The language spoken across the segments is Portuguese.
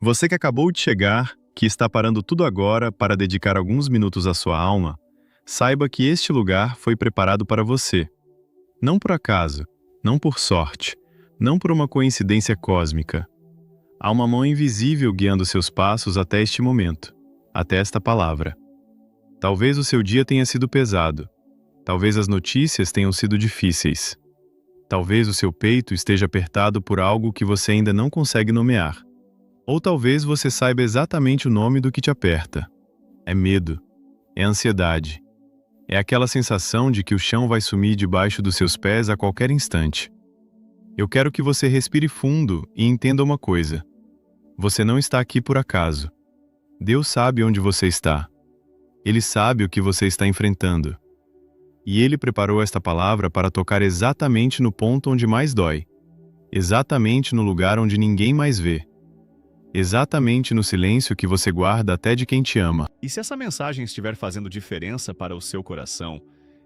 Você que acabou de chegar, que está parando tudo agora para dedicar alguns minutos à sua alma, saiba que este lugar foi preparado para você. Não por acaso, não por sorte, não por uma coincidência cósmica. Há uma mão invisível guiando seus passos até este momento, até esta palavra. Talvez o seu dia tenha sido pesado. Talvez as notícias tenham sido difíceis. Talvez o seu peito esteja apertado por algo que você ainda não consegue nomear. Ou talvez você saiba exatamente o nome do que te aperta. É medo. É ansiedade. É aquela sensação de que o chão vai sumir debaixo dos seus pés a qualquer instante. Eu quero que você respire fundo e entenda uma coisa. Você não está aqui por acaso. Deus sabe onde você está. Ele sabe o que você está enfrentando. E Ele preparou esta palavra para tocar exatamente no ponto onde mais dói. Exatamente no lugar onde ninguém mais vê. Exatamente no silêncio que você guarda até de quem te ama. E se essa mensagem estiver fazendo diferença para o seu coração,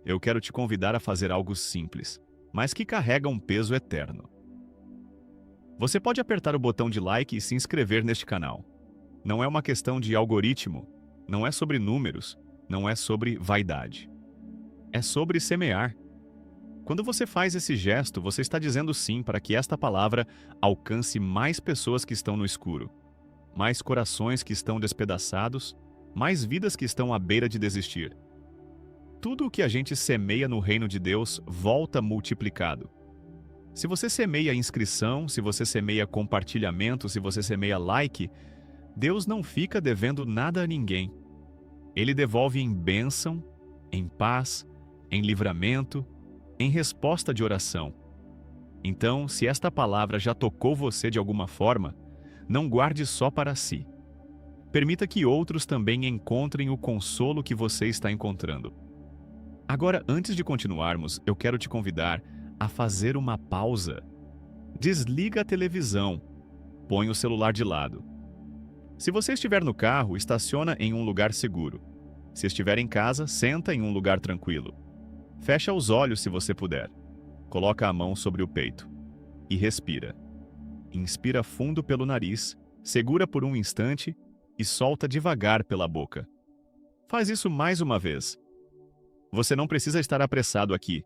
eu quero te convidar a fazer algo simples, mas que carrega um peso eterno. Você pode apertar o botão de like e se inscrever neste canal. Não é uma questão de algoritmo, não é sobre números, não é sobre vaidade. É sobre semear. Quando você faz esse gesto, você está dizendo sim para que esta palavra alcance mais pessoas que estão no escuro, mais corações que estão despedaçados, mais vidas que estão à beira de desistir. Tudo o que a gente semeia no reino de Deus volta multiplicado. Se você semeia inscrição, se você semeia compartilhamento, se você semeia like, Deus não fica devendo nada a ninguém. Ele devolve em bênção, em paz, em livramento, em resposta de oração. Então, se esta palavra já tocou você de alguma forma, não guarde só para si. Permita que outros também encontrem o consolo que você está encontrando. Agora, antes de continuarmos, eu quero te convidar a fazer uma pausa. Desliga a televisão. Põe o celular de lado. Se você estiver no carro, estaciona em um lugar seguro. Se estiver em casa, senta em um lugar tranquilo. Fecha os olhos se você puder. Coloca a mão sobre o peito. E respira. Inspira fundo pelo nariz, segura por um instante e solta devagar pela boca. Faz isso mais uma vez. Você não precisa estar apressado aqui.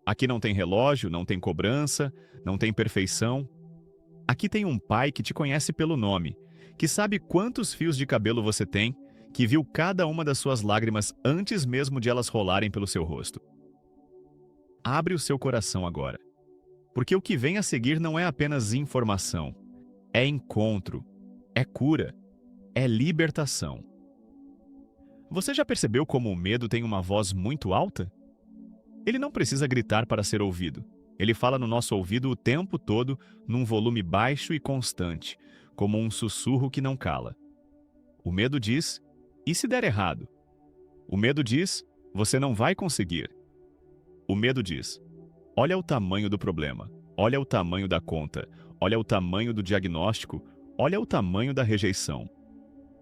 Aqui não tem relógio, não tem cobrança, não tem perfeição. Aqui tem um pai que te conhece pelo nome, que sabe quantos fios de cabelo você tem, que viu cada uma das suas lágrimas antes mesmo de elas rolarem pelo seu rosto. Abre o seu coração agora, porque o que vem a seguir não é apenas informação, é encontro, é cura, é libertação. Você já percebeu como o medo tem uma voz muito alta? Ele não precisa gritar para ser ouvido. Ele fala no nosso ouvido o tempo todo, num volume baixo e constante, como um sussurro que não cala. O medo diz, e se der errado? O medo diz, você não vai conseguir. O medo diz, olha o tamanho do problema, olha o tamanho da conta, olha o tamanho do diagnóstico, olha o tamanho da rejeição.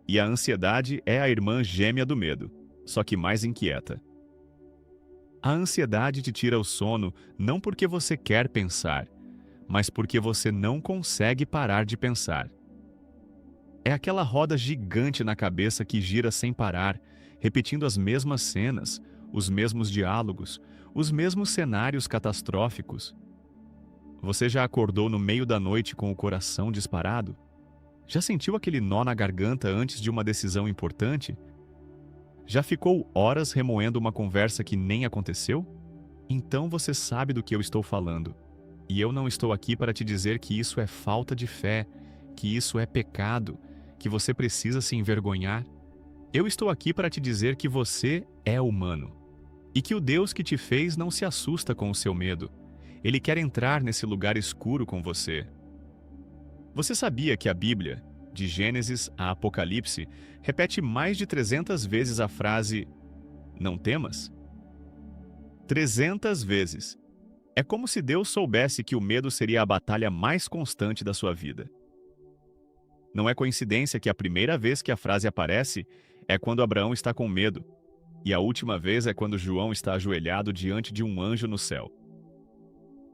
E a ansiedade é a irmã gêmea do medo, só que mais inquieta. A ansiedade te tira o sono não porque você quer pensar, mas porque você não consegue parar de pensar. É aquela roda gigante na cabeça que gira sem parar, repetindo as mesmas cenas, os mesmos diálogos, os mesmos cenários catastróficos. Você já acordou no meio da noite com o coração disparado? Já sentiu aquele nó na garganta antes de uma decisão importante? Já ficou horas remoendo uma conversa que nem aconteceu? Então você sabe do que eu estou falando. E eu não estou aqui para te dizer que isso é falta de fé, que isso é pecado, que você precisa se envergonhar. Eu estou aqui para te dizer que você é humano. E que o Deus que te fez não se assusta com o seu medo. Ele quer entrar nesse lugar escuro com você. Você sabia que a Bíblia, de Gênesis a Apocalipse, repete mais de 300 vezes a frase "não temas"? 300 vezes. É como se Deus soubesse que o medo seria a batalha mais constante da sua vida. Não é coincidência que a primeira vez que a frase aparece é quando Abraão está com medo, e a última vez é quando João está ajoelhado diante de um anjo no céu.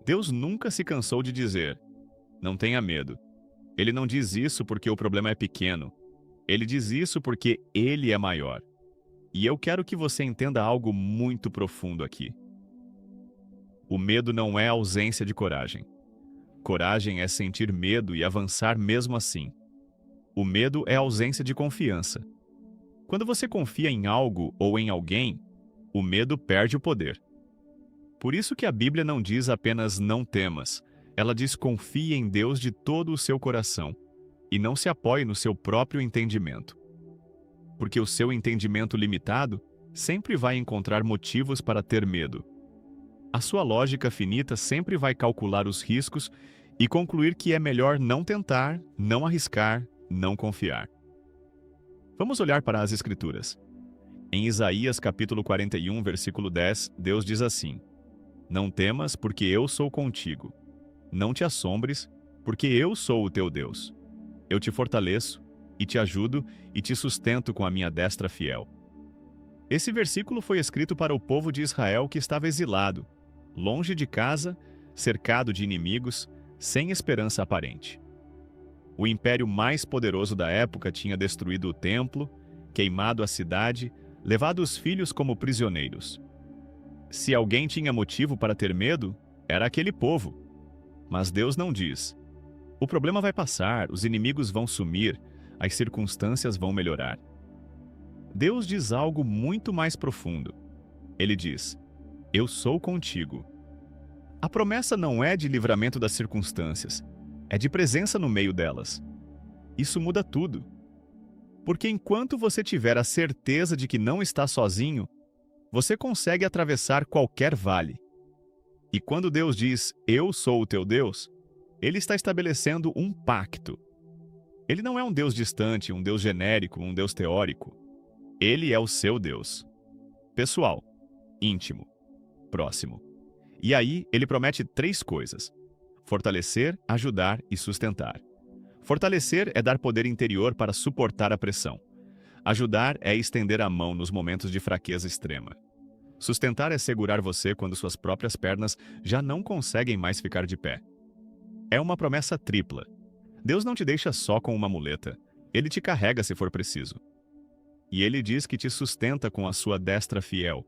Deus nunca se cansou de dizer, não tenha medo. Ele não diz isso porque o problema é pequeno. Ele diz isso porque ele é maior. E eu quero que você entenda algo muito profundo aqui. O medo não é ausência de coragem. Coragem é sentir medo e avançar mesmo assim. O medo é ausência de confiança. Quando você confia em algo ou em alguém, o medo perde o poder. Por isso que a Bíblia não diz apenas não temas. Ela diz confie em Deus de todo o seu coração e não se apoie no seu próprio entendimento. Porque o seu entendimento limitado sempre vai encontrar motivos para ter medo. A sua lógica finita sempre vai calcular os riscos e concluir que é melhor não tentar, não arriscar, não confiar. Vamos olhar para as Escrituras. Em Isaías capítulo 41, versículo 10, Deus diz assim: Não temas, porque eu sou contigo. Não te assombres, porque eu sou o teu Deus. Eu te fortaleço, e te ajudo, e te sustento com a minha destra fiel. Esse versículo foi escrito para o povo de Israel que estava exilado, longe de casa, cercado de inimigos, sem esperança aparente. O império mais poderoso da época tinha destruído o templo, queimado a cidade, levado os filhos como prisioneiros. Se alguém tinha motivo para ter medo, era aquele povo. Mas Deus não diz: o problema vai passar, os inimigos vão sumir, as circunstâncias vão melhorar. Deus diz algo muito mais profundo. Ele diz: eu sou contigo. A promessa não é de livramento das circunstâncias, é de presença no meio delas. Isso muda tudo. Porque enquanto você tiver a certeza de que não está sozinho, você consegue atravessar qualquer vale. E quando Deus diz, eu sou o teu Deus, Ele está estabelecendo um pacto. Ele não é um Deus distante, um Deus genérico, um Deus teórico. Ele é o seu Deus. Pessoal, íntimo, próximo. E aí, Ele promete 3 coisas: fortalecer, ajudar e sustentar. Fortalecer é dar poder interior para suportar a pressão. Ajudar é estender a mão nos momentos de fraqueza extrema. Sustentar é segurar você quando suas próprias pernas já não conseguem mais ficar de pé. É uma promessa tripla. Deus não te deixa só com uma muleta. Ele te carrega se for preciso. E Ele diz que te sustenta com a sua destra fiel.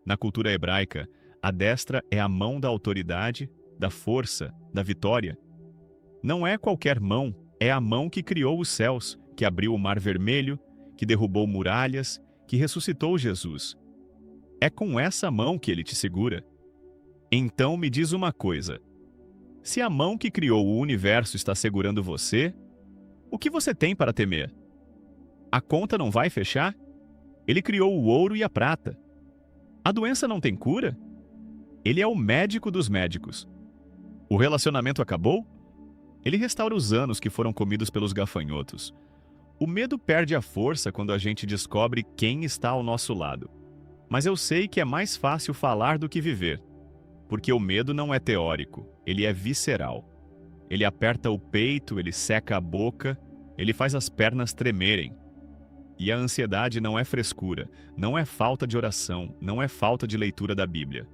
Na cultura hebraica, a destra é a mão da autoridade, da força, da vitória. Não é qualquer mão, é a mão que criou os céus, que abriu o mar vermelho, que derrubou muralhas, que ressuscitou Jesus. É com essa mão que Ele te segura. Então me diz uma coisa: se a mão que criou o universo está segurando você, o que você tem para temer? A conta não vai fechar? Ele criou o ouro e a prata. A doença não tem cura? Ele é o médico dos médicos. O relacionamento acabou? Ele restaura os anos que foram comidos pelos gafanhotos. O medo perde a força quando a gente descobre quem está ao nosso lado. Mas eu sei que é mais fácil falar do que viver. Porque o medo não é teórico, ele é visceral. Ele aperta o peito, ele seca a boca, ele faz as pernas tremerem. E a ansiedade não é frescura, não é falta de oração, não é falta de leitura da Bíblia.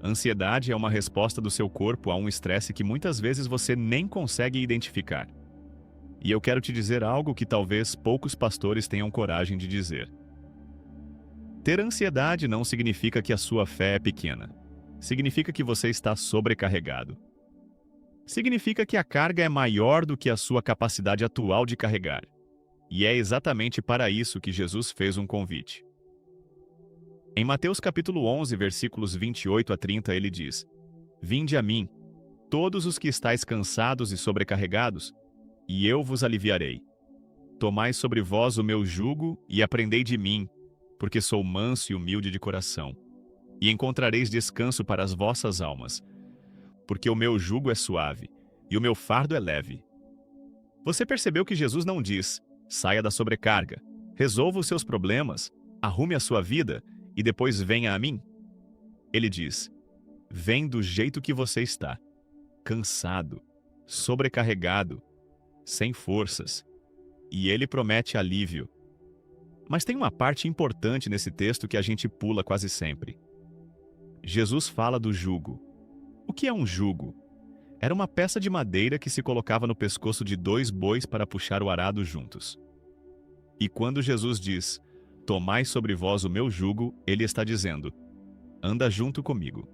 Ansiedade é uma resposta do seu corpo a um estresse que muitas vezes você nem consegue identificar. E eu quero te dizer algo que talvez poucos pastores tenham coragem de dizer. Ter ansiedade não significa que a sua fé é pequena. Significa que você está sobrecarregado. Significa que a carga é maior do que a sua capacidade atual de carregar. E é exatamente para isso que Jesus fez um convite. Em Mateus capítulo 11, versículos 28 a 30, ele diz: Vinde a mim, todos os que estáis cansados e sobrecarregados, e eu vos aliviarei. Tomai sobre vós o meu jugo e aprendei de mim, porque sou manso e humilde de coração, e encontrareis descanso para as vossas almas, porque o meu jugo é suave e o meu fardo é leve. Você percebeu que Jesus não diz: saia da sobrecarga, resolva os seus problemas, arrume a sua vida e depois venha a mim? Ele diz: vem do jeito que você está, cansado, sobrecarregado, sem forças. E ele promete alívio. Mas tem uma parte importante nesse texto que a gente pula quase sempre. Jesus fala do jugo. O que é um jugo? Era uma peça de madeira que se colocava no pescoço de 2 bois para puxar o arado juntos. E quando Jesus diz, tomai sobre vós o meu jugo, ele está dizendo, anda junto comigo.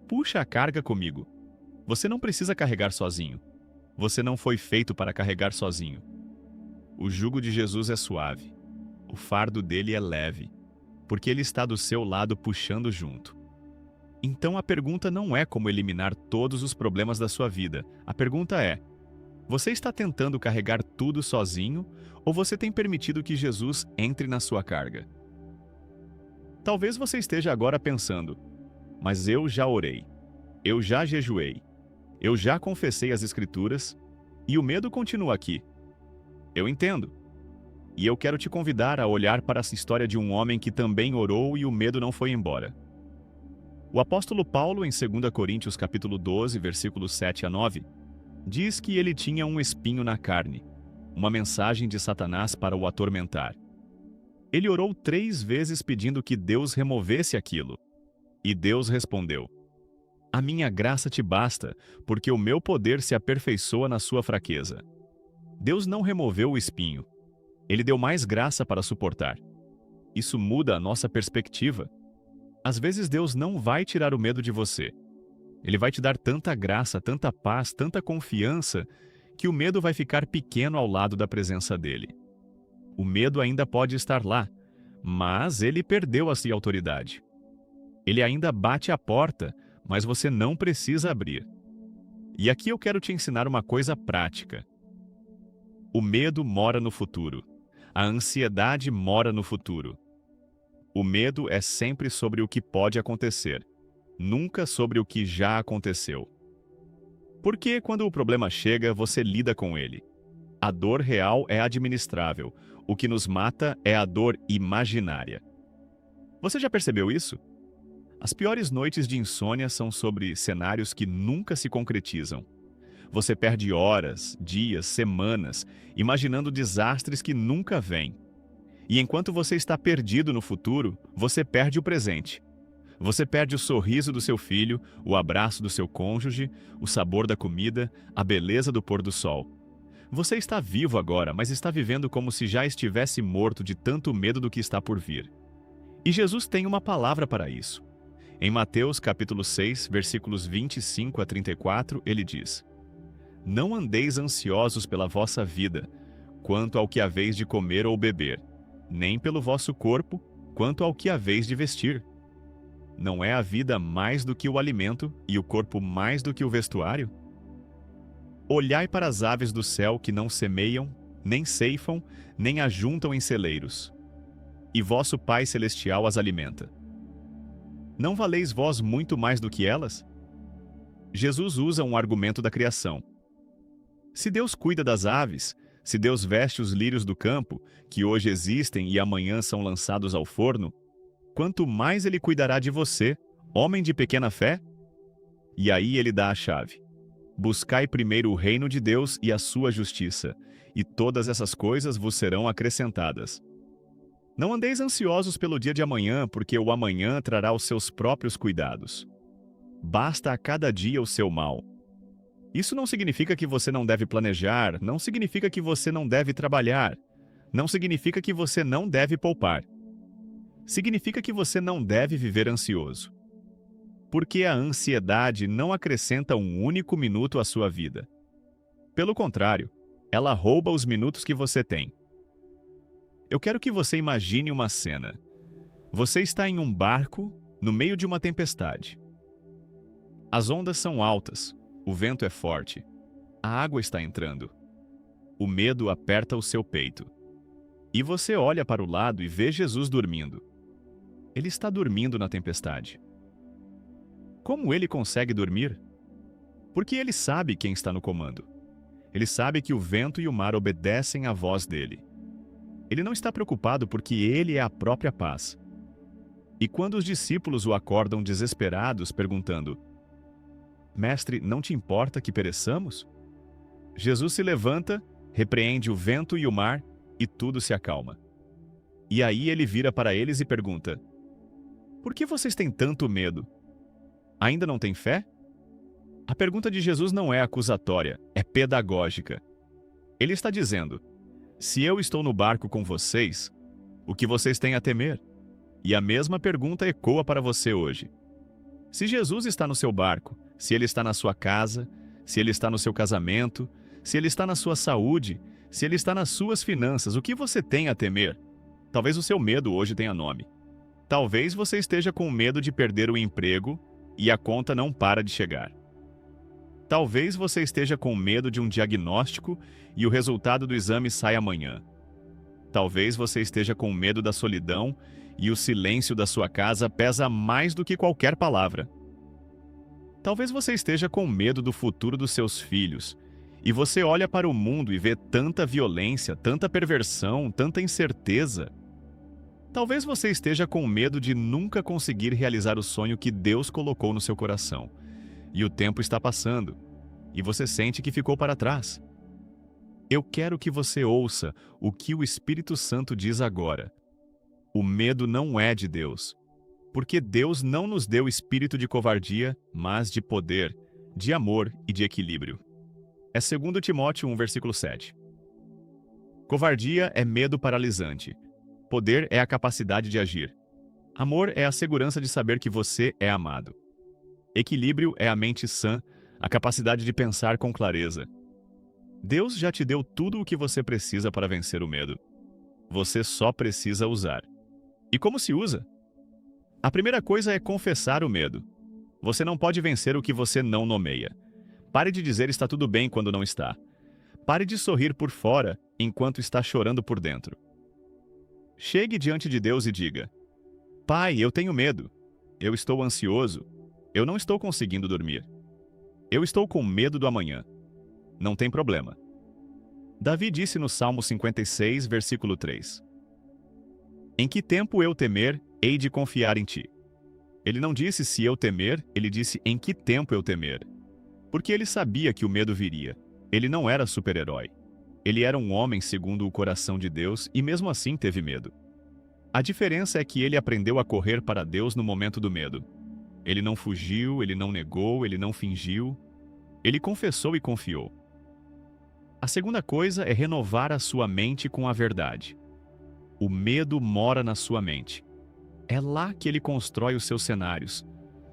Puxa a carga comigo. Você não precisa carregar sozinho. Você não foi feito para carregar sozinho. O jugo de Jesus é suave. O fardo dele é leve, porque ele está do seu lado puxando junto. Então a pergunta não é como eliminar todos os problemas da sua vida. A pergunta é: você está tentando carregar tudo sozinho ou você tem permitido que Jesus entre na sua carga? Talvez você esteja agora pensando: mas eu já orei, eu já jejuei, eu já confessei as Escrituras e o medo continua aqui. Eu entendo. E eu quero te convidar a olhar para essa história de um homem que também orou e o medo não foi embora. O apóstolo Paulo, em 2 Coríntios capítulo 12, versículos 7 a 9, diz que ele tinha um espinho na carne, uma mensagem de Satanás para o atormentar. Ele orou 3 vezes pedindo que Deus removesse aquilo. E Deus respondeu: a minha graça te basta, porque o meu poder se aperfeiçoa na sua fraqueza. Deus não removeu o espinho. Ele deu mais graça para suportar. Isso muda a nossa perspectiva. Às vezes Deus não vai tirar o medo de você. Ele vai te dar tanta graça, tanta paz, tanta confiança, que o medo vai ficar pequeno ao lado da presença dele. O medo ainda pode estar lá, mas ele perdeu a sua autoridade. Ele ainda bate à porta, mas você não precisa abrir. E aqui eu quero te ensinar uma coisa prática. O medo mora no futuro. A ansiedade mora no futuro. O medo é sempre sobre o que pode acontecer, nunca sobre o que já aconteceu. Porque quando o problema chega, você lida com ele. A dor real é administrável. O que nos mata é a dor imaginária. Você já percebeu isso? As piores noites de insônia são sobre cenários que nunca se concretizam. Você perde horas, dias, semanas, imaginando desastres que nunca vêm. E enquanto você está perdido no futuro, você perde o presente. Você perde o sorriso do seu filho, o abraço do seu cônjuge, o sabor da comida, a beleza do pôr do sol. Você está vivo agora, mas está vivendo como se já estivesse morto de tanto medo do que está por vir. E Jesus tem uma palavra para isso. Em Mateus capítulo 6, versículos 25 a 34, ele diz: não andeis ansiosos pela vossa vida, quanto ao que haveis de comer ou beber, nem pelo vosso corpo, quanto ao que haveis de vestir. Não é a vida mais do que o alimento e o corpo mais do que o vestuário? Olhai para as aves do céu que não semeiam, nem ceifam, nem ajuntam em celeiros, e vosso Pai Celestial as alimenta. Não valeis vós muito mais do que elas? Jesus usa um argumento da criação. Se Deus cuida das aves, se Deus veste os lírios do campo, que hoje existem e amanhã são lançados ao forno, quanto mais Ele cuidará de você, homem de pequena fé? E aí ele dá a chave. Buscai primeiro o reino de Deus e a sua justiça, e todas essas coisas vos serão acrescentadas. Não andeis ansiosos pelo dia de amanhã, porque o amanhã trará os seus próprios cuidados. Basta a cada dia o seu mal. Isso não significa que você não deve planejar, não significa que você não deve trabalhar, não significa que você não deve poupar. Significa que você não deve viver ansioso. Porque a ansiedade não acrescenta um único minuto à sua vida. Pelo contrário, ela rouba os minutos que você tem. Eu quero que você imagine uma cena. Você está em um barco, no meio de uma tempestade. As ondas são altas. O vento é forte. A água está entrando. O medo aperta o seu peito. E você olha para o lado e vê Jesus dormindo. Ele está dormindo na tempestade. Como ele consegue dormir? Porque ele sabe quem está no comando. Ele sabe que o vento e o mar obedecem à voz dele. Ele não está preocupado porque ele é a própria paz. E quando os discípulos o acordam desesperados, perguntando: Mestre, não te importa que pereçamos? Jesus se levanta, repreende o vento e o mar, e tudo se acalma. E aí ele vira para eles e pergunta: Por que vocês têm tanto medo? Ainda não têm fé? A pergunta de Jesus não é acusatória, é pedagógica. Ele está dizendo: se eu estou no barco com vocês, o que vocês têm a temer? E a mesma pergunta ecoa para você hoje. Se Jesus está no seu barco, se ele está na sua casa, se ele está no seu casamento, se ele está na sua saúde, se ele está nas suas finanças, o que você tem a temer? Talvez o seu medo hoje tenha nome. Talvez você esteja com medo de perder o emprego e a conta não para de chegar. Talvez você esteja com medo de um diagnóstico e o resultado do exame sai amanhã. Talvez você esteja com medo da solidão e o silêncio da sua casa pesa mais do que qualquer palavra. Talvez você esteja com medo do futuro dos seus filhos e você olha para o mundo e vê tanta violência, tanta perversão, tanta incerteza. Talvez você esteja com medo de nunca conseguir realizar o sonho que Deus colocou no seu coração. E o tempo está passando, e você sente que ficou para trás. Eu quero que você ouça o que o Espírito Santo diz agora. O medo não é de Deus, porque Deus não nos deu espírito de covardia, mas de poder, de amor e de equilíbrio. É 2 Timóteo 1, versículo 7. Covardia é medo paralisante. Poder é a capacidade de agir. Amor é a segurança de saber que você é amado. Equilíbrio é a mente sã, a capacidade de pensar com clareza. Deus já te deu tudo o que você precisa para vencer o medo. Você só precisa usar. E como se usa? A primeira coisa é confessar o medo. Você não pode vencer o que você não nomeia. Pare de dizer está tudo bem quando não está. Pare de sorrir por fora enquanto está chorando por dentro. Chegue diante de Deus e diga: Pai, eu tenho medo. Eu estou ansioso. Eu não estou conseguindo dormir. Eu estou com medo do amanhã. Não tem problema. Davi disse no Salmo 56, versículo 3. Em que tempo eu temer, hei de confiar em ti. Ele não disse se eu temer, ele disse em que tempo eu temer. Porque ele sabia que o medo viria. Ele não era super-herói. Ele era um homem segundo o coração de Deus e mesmo assim teve medo. A diferença é que ele aprendeu a correr para Deus no momento do medo. Ele não fugiu, ele não negou, ele não fingiu. Ele confessou e confiou. A segunda coisa é renovar a sua mente com a verdade. O medo mora na sua mente. É lá que ele constrói os seus cenários.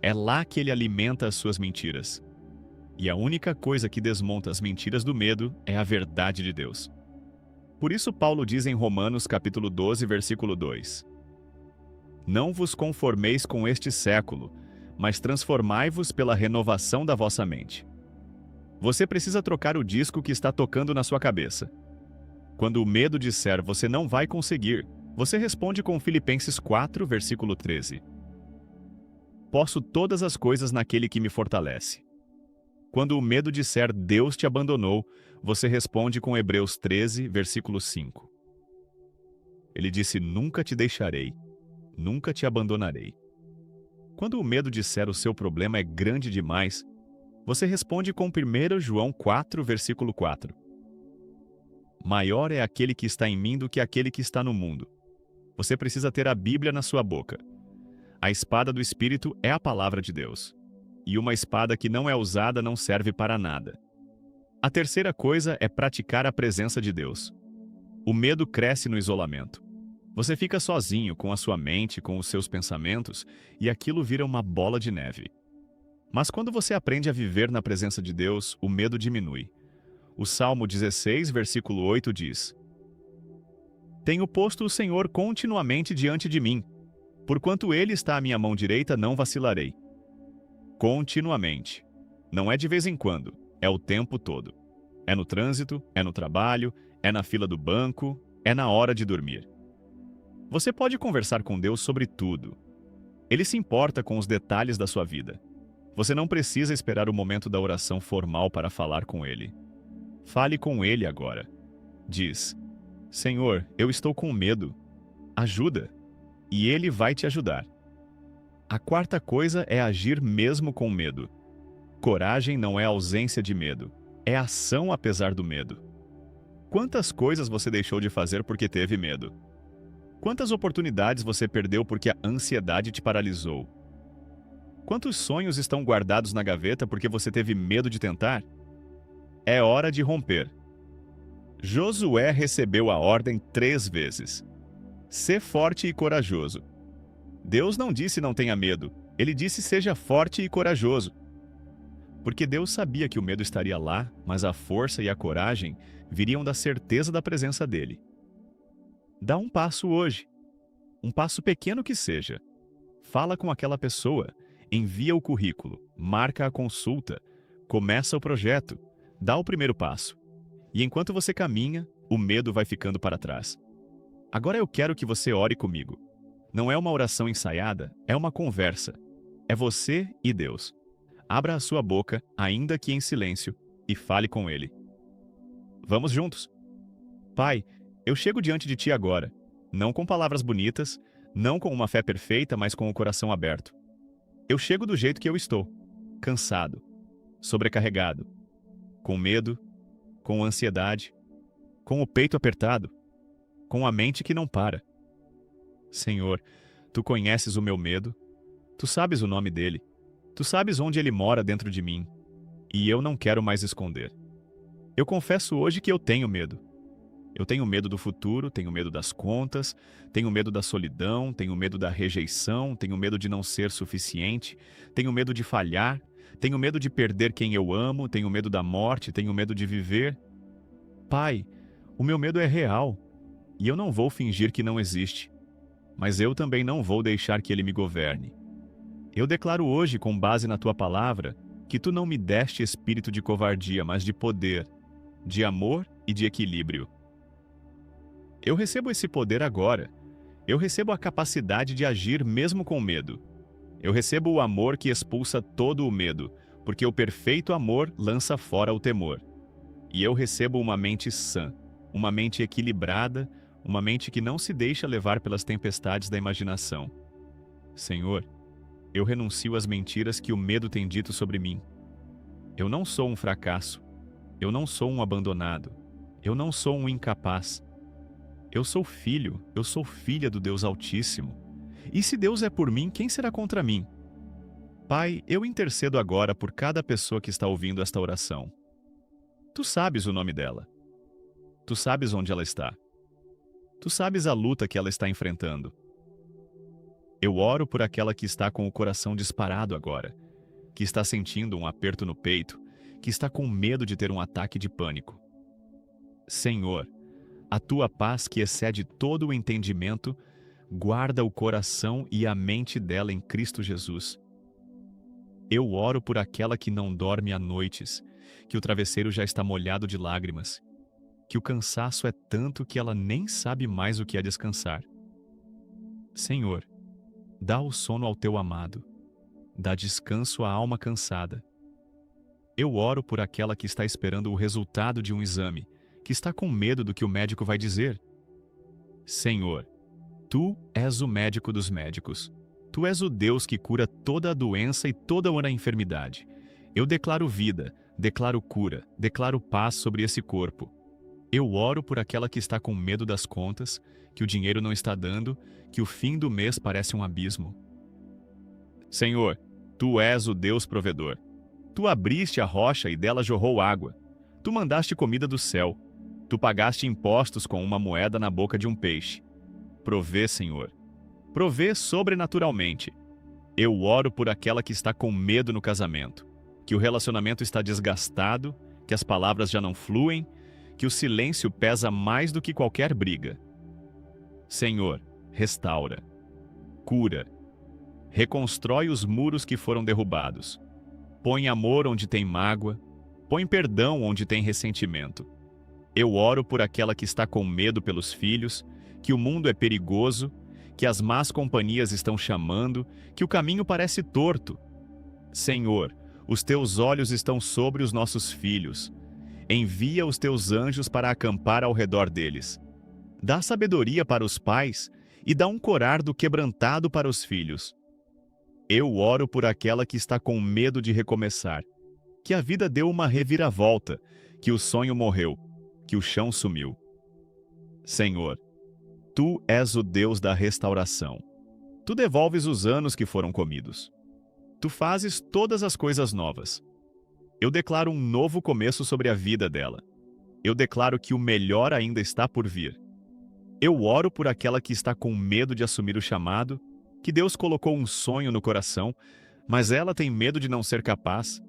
É lá que ele alimenta as suas mentiras. E a única coisa que desmonta as mentiras do medo é a verdade de Deus. Por isso Paulo diz em Romanos capítulo 12, versículo 2: Não vos conformeis com este século, mas transformai-vos pela renovação da vossa mente. Você precisa trocar o disco que está tocando na sua cabeça. Quando o medo disser você não vai conseguir, você responde com Filipenses 4, versículo 13. Posso todas as coisas naquele que me fortalece. Quando o medo disser Deus te abandonou, você responde com Hebreus 13, versículo 5. Ele disse: nunca te deixarei, nunca te abandonarei. Quando o medo disser o seu problema é grande demais, você responde com 1 João 4, versículo 4. Maior é aquele que está em mim do que aquele que está no mundo. Você precisa ter a Bíblia na sua boca. A espada do Espírito é a palavra de Deus. E uma espada que não é usada não serve para nada. A terceira coisa é praticar a presença de Deus. O medo cresce no isolamento. Você fica sozinho com a sua mente, com os seus pensamentos, e aquilo vira uma bola de neve. Mas quando você aprende a viver na presença de Deus, o medo diminui. O Salmo 16, versículo 8 diz: Tenho posto o Senhor continuamente diante de mim. Porquanto Ele está à minha mão direita, não vacilarei. Continuamente. Não é de vez em quando, é o tempo todo. É no trânsito, é no trabalho, é na fila do banco, é na hora de dormir. Você pode conversar com Deus sobre tudo. Ele se importa com os detalhes da sua vida. Você não precisa esperar o momento da oração formal para falar com Ele. Fale com Ele agora. Diz: Senhor, eu estou com medo. Ajuda. E Ele vai te ajudar. A quarta coisa é agir mesmo com medo. Coragem não é ausência de medo, é ação apesar do medo. Quantas coisas você deixou de fazer porque teve medo? Quantas oportunidades você perdeu porque a ansiedade te paralisou? Quantos sonhos estão guardados na gaveta porque você teve medo de tentar? É hora de romper. Josué recebeu a ordem 3 vezes. Sê forte e corajoso. Deus não disse não tenha medo, ele disse seja forte e corajoso. Porque Deus sabia que o medo estaria lá, mas a força e a coragem viriam da certeza da presença dele. Dá um passo hoje. Um passo pequeno que seja. Fala com aquela pessoa, envia o currículo, marca a consulta, começa o projeto, dá o primeiro passo. E enquanto você caminha, o medo vai ficando para trás. Agora eu quero que você ore comigo. Não é uma oração ensaiada, é uma conversa. É você e Deus. Abra a sua boca, ainda que em silêncio, e fale com Ele. Vamos juntos. Pai, eu chego diante de Ti agora, não com palavras bonitas, não com uma fé perfeita, mas com o coração aberto. Eu chego do jeito que eu estou, cansado, sobrecarregado, com medo, com ansiedade, com o peito apertado, com a mente que não para. Senhor, Tu conheces o meu medo, Tu sabes o nome dele, Tu sabes onde ele mora dentro de mim, e eu não quero mais esconder. Eu confesso hoje que eu tenho medo. Eu tenho medo do futuro, tenho medo das contas, tenho medo da solidão, tenho medo da rejeição, tenho medo de não ser suficiente, tenho medo de falhar, tenho medo de perder quem eu amo, tenho medo da morte, tenho medo de viver. Pai, o meu medo é real, e eu não vou fingir que não existe, mas eu também não vou deixar que ele me governe. Eu declaro hoje, com base na Tua palavra, que Tu não me deste espírito de covardia, mas de poder, de amor e de equilíbrio. Eu recebo esse poder agora. Eu recebo a capacidade de agir mesmo com medo. Eu recebo o amor que expulsa todo o medo, porque o perfeito amor lança fora o temor. E eu recebo uma mente sã, uma mente equilibrada, uma mente que não se deixa levar pelas tempestades da imaginação. Senhor, eu renuncio às mentiras que o medo tem dito sobre mim. Eu não sou um fracasso. Eu não sou um abandonado. Eu não sou um incapaz. Eu sou filho, eu sou filha do Deus Altíssimo. E se Deus é por mim, quem será contra mim? Pai, eu intercedo agora por cada pessoa que está ouvindo esta oração. Tu sabes o nome dela. Tu sabes onde ela está. Tu sabes a luta que ela está enfrentando. Eu oro por aquela que está com o coração disparado agora, que está sentindo um aperto no peito, que está com medo de ter um ataque de pânico. Senhor, a Tua paz que excede todo o entendimento, guarda o coração e a mente dela em Cristo Jesus. Eu oro por aquela que não dorme à noites, que o travesseiro já está molhado de lágrimas, que o cansaço é tanto que ela nem sabe mais o que é descansar. Senhor, dá o sono ao Teu amado, dá descanso à alma cansada. Eu oro por aquela que está esperando o resultado de um exame, que está com medo do que o médico vai dizer. Senhor, Tu és o médico dos médicos. Tu és o Deus que cura toda a doença e toda a enfermidade. Eu declaro vida, declaro cura, declaro paz sobre esse corpo. Eu oro por aquela que está com medo das contas, que o dinheiro não está dando, que o fim do mês parece um abismo. Senhor, Tu és o Deus provedor. Tu abriste a rocha e dela jorrou água. Tu mandaste comida do céu. Tu pagaste impostos com uma moeda na boca de um peixe. Provê, Senhor. Provê sobrenaturalmente. Eu oro por aquela que está com medo no casamento, que o relacionamento está desgastado, que as palavras já não fluem, que o silêncio pesa mais do que qualquer briga. Senhor, restaura, cura, reconstrói os muros que foram derrubados. Põe amor onde tem mágoa, põe perdão onde tem ressentimento. Eu oro por aquela que está com medo pelos filhos, que o mundo é perigoso, que as más companhias estão chamando, que o caminho parece torto. Senhor, os Teus olhos estão sobre os nossos filhos. Envia os Teus anjos para acampar ao redor deles. Dá sabedoria para os pais e dá um corar do quebrantado para os filhos. Eu oro por aquela que está com medo de recomeçar, que a vida deu uma reviravolta, que o sonho morreu, que o chão sumiu. Senhor, Tu és o Deus da restauração. Tu devolves os anos que foram comidos. Tu fazes todas as coisas novas. Eu declaro um novo começo sobre a vida dela. Eu declaro que o melhor ainda está por vir. Eu oro por aquela que está com medo de assumir o chamado, que Deus colocou um sonho no coração, mas ela tem medo de não ser capaz,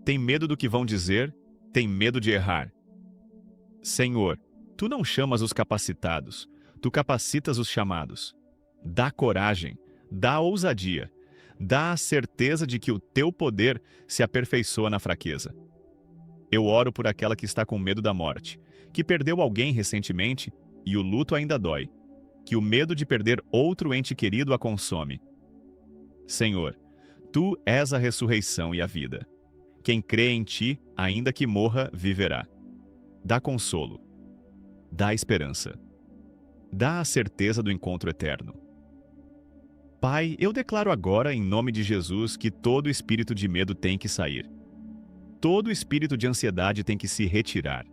tem medo do que vão dizer, tem medo de errar. Senhor, Tu não chamas os capacitados, Tu capacitas os chamados. Dá coragem, dá ousadia, dá a certeza de que o Teu poder se aperfeiçoa na fraqueza. Eu oro por aquela que está com medo da morte, que perdeu alguém recentemente e o luto ainda dói, que o medo de perder outro ente querido a consome. Senhor, Tu és a ressurreição e a vida. Quem crê em Ti, ainda que morra, viverá. Dá consolo. Dá esperança. Dá a certeza do encontro eterno. Pai, eu declaro agora, em nome de Jesus, que todo espírito de medo tem que sair. Todo espírito de ansiedade tem que se retirar.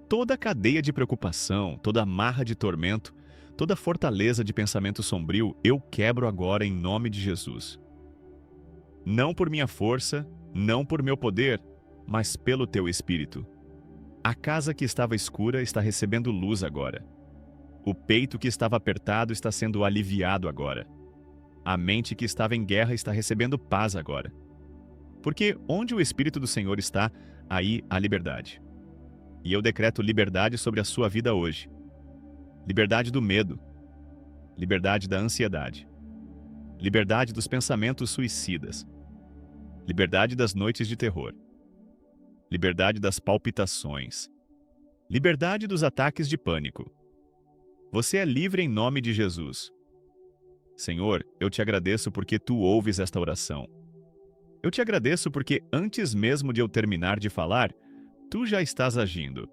Toda cadeia de preocupação, toda amarra de tormento, toda fortaleza de pensamento sombrio, eu quebro agora em nome de Jesus. Não por minha força, não por meu poder, mas pelo Teu Espírito. A casa que estava escura está recebendo luz agora. O peito que estava apertado está sendo aliviado agora. A mente que estava em guerra está recebendo paz agora. Porque onde o Espírito do Senhor está, aí há liberdade. E eu decreto liberdade sobre a sua vida hoje. Liberdade do medo. Liberdade da ansiedade. Liberdade dos pensamentos suicidas. Liberdade das noites de terror. Liberdade das palpitações. Liberdade dos ataques de pânico. Você é livre em nome de Jesus. Senhor, eu te agradeço porque Tu ouves esta oração. Eu te agradeço porque antes mesmo de eu terminar de falar, Tu já estás agindo.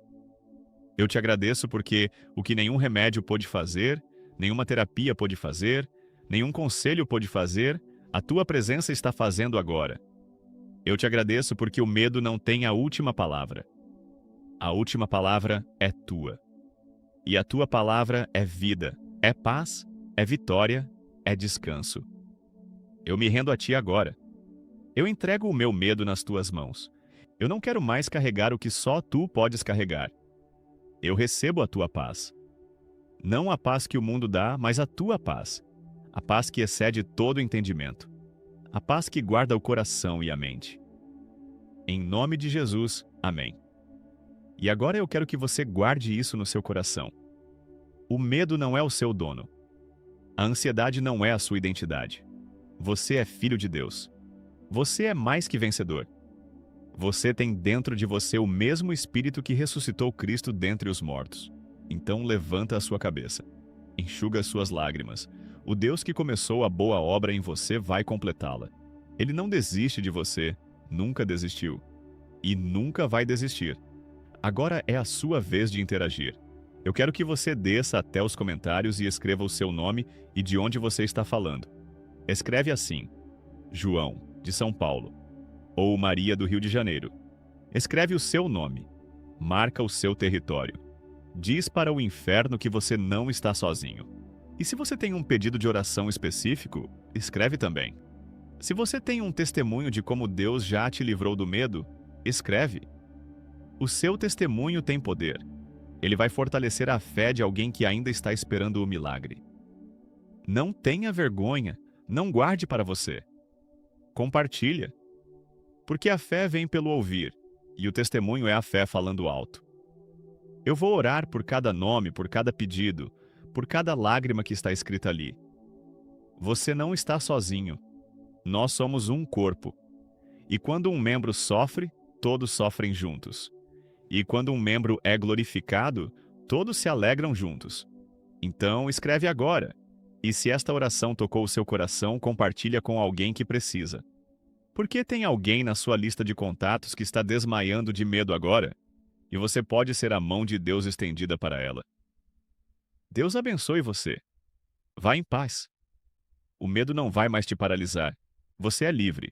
Eu te agradeço porque o que nenhum remédio pôde fazer, nenhuma terapia pôde fazer, nenhum conselho pôde fazer, a Tua presença está fazendo agora. Eu te agradeço porque o medo não tem a última palavra. A última palavra é Tua. E a Tua palavra é vida, é paz, é vitória, é descanso. Eu me rendo a Ti agora. Eu entrego o meu medo nas Tuas mãos. Eu não quero mais carregar o que só Tu podes carregar. Eu recebo a Tua paz. Não a paz que o mundo dá, mas a Tua paz. A paz que excede todo entendimento. A paz que guarda o coração e a mente. Em nome de Jesus, amém. E agora eu quero que você guarde isso no seu coração. O medo não é o seu dono. A ansiedade não é a sua identidade. Você é filho de Deus. Você é mais que vencedor. Você tem dentro de você o mesmo Espírito que ressuscitou Cristo dentre os mortos. Então levanta a sua cabeça. Enxuga as suas lágrimas. O Deus que começou a boa obra em você vai completá-la. Ele não desiste de você, nunca desistiu. E nunca vai desistir. Agora é a sua vez de interagir. Eu quero que você desça até os comentários e escreva o seu nome e de onde você está falando. Escreve assim: João, de São Paulo. Ou Maria, do Rio de Janeiro. Escreve o seu nome. Marca o seu território. Diz para o inferno que você não está sozinho. E se você tem um pedido de oração específico, escreve também. Se você tem um testemunho de como Deus já te livrou do medo, escreve. O seu testemunho tem poder. Ele vai fortalecer a fé de alguém que ainda está esperando o milagre. Não tenha vergonha, não guarde para você. Compartilha. Porque a fé vem pelo ouvir, e o testemunho é a fé falando alto. Eu vou orar por cada nome, por cada pedido, por cada lágrima que está escrita ali. Você não está sozinho. Nós somos um corpo. E quando um membro sofre, todos sofrem juntos. E quando um membro é glorificado, todos se alegram juntos. Então, escreve agora. E se esta oração tocou o seu coração, compartilha com alguém que precisa. Porque tem alguém na sua lista de contatos que está desmaiando de medo agora? E você pode ser a mão de Deus estendida para ela. Deus abençoe você. Vá em paz. O medo não vai mais te paralisar. Você é livre.